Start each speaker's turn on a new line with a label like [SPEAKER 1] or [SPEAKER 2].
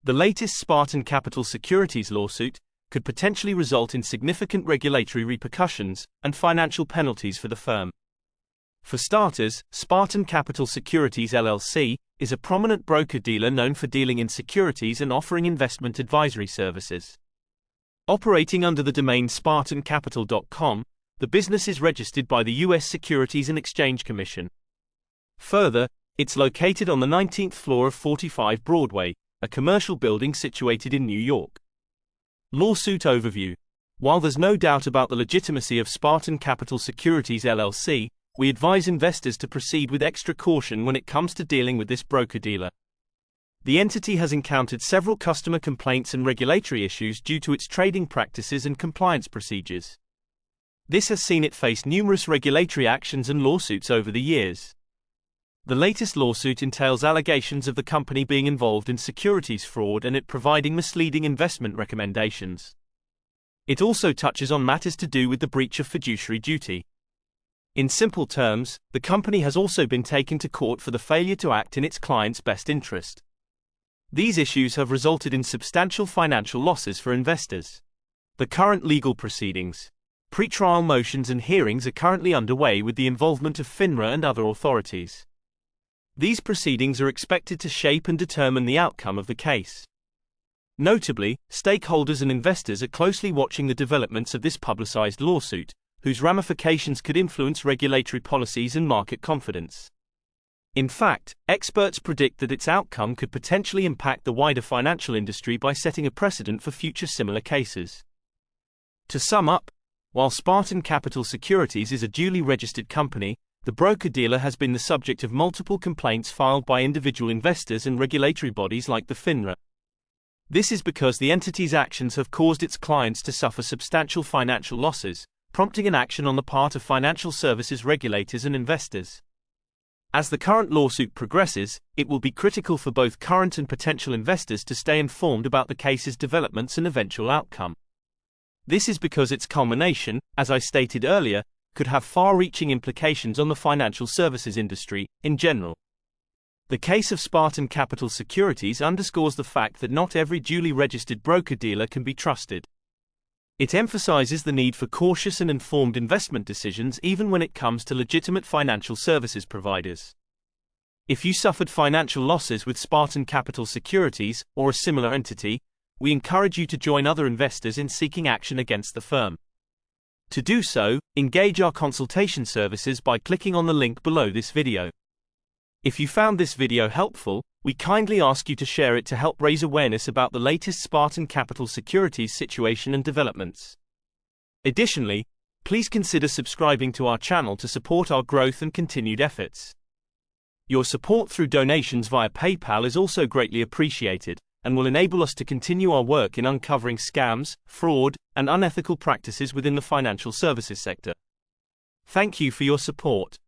[SPEAKER 1] The latest Spartan Capital Securities lawsuit could potentially result in significant regulatory repercussions and financial penalties for the firm. For starters, Spartan Capital Securities LLC is a prominent broker-dealer known for dealing in securities and offering investment advisory services. Operating under the domain spartancapital.com, the business is registered by the U.S. Securities and Exchange Commission. Further, it's located on the 19th floor of 45 Broadway, a commercial building situated in New York. Lawsuit overview. While there's no doubt about the legitimacy of Spartan Capital Securities LLC, we advise investors to proceed with extra caution when it comes to dealing with this broker-dealer. The entity has encountered several customer complaints and regulatory issues due to its trading practices and compliance procedures. This has seen it face numerous regulatory actions and lawsuits over the years. The latest lawsuit entails allegations of the company being involved in securities fraud and it providing misleading investment recommendations. It also touches on matters to do with the breach of fiduciary duty. In simple terms, the company has also been taken to court for the failure to act in its client's best interest. These issues have resulted in substantial financial losses for investors. The current legal proceedings, pre-trial motions and hearings are currently underway with the involvement of FINRA and other authorities. These proceedings are expected to shape and determine the outcome of the case. Notably, stakeholders and investors are closely watching the developments of this publicized lawsuit, whose ramifications could influence regulatory policies and market confidence. In fact, experts predict that its outcome could potentially impact the wider financial industry by setting a precedent for future similar cases. To sum up, while Spartan Capital Securities is a duly registered company, the broker-dealer has been the subject of multiple complaints filed by individual investors and regulatory bodies like the FINRA. This is because the entity's actions have caused its clients to suffer substantial financial losses, prompting an action on the part of financial services regulators and investors. As the current lawsuit progresses, it will be critical for both current and potential investors to stay informed about the case's developments and eventual outcome. This is because its culmination, as I stated earlier, could have far-reaching implications on the financial services industry in general. The case of Spartan Capital Securities underscores the fact that not every duly registered broker-dealer can be trusted. It emphasizes the need for cautious and informed investment decisions even when it comes to legitimate financial services providers. If you suffered financial losses with Spartan Capital Securities or a similar entity, we encourage you to join other investors in seeking action against the firm. To do so, engage our consultation services by clicking on the link below this video. If you found this video helpful, we kindly ask you to share it to help raise awareness about the latest Spartan Capital Securities situation and developments. Additionally, please consider subscribing to our channel to support our growth and continued efforts. Your support through donations via PayPal is also greatly appreciated, and will enable us to continue our work in uncovering scams, fraud, and unethical practices within the financial services sector. Thank you for your support.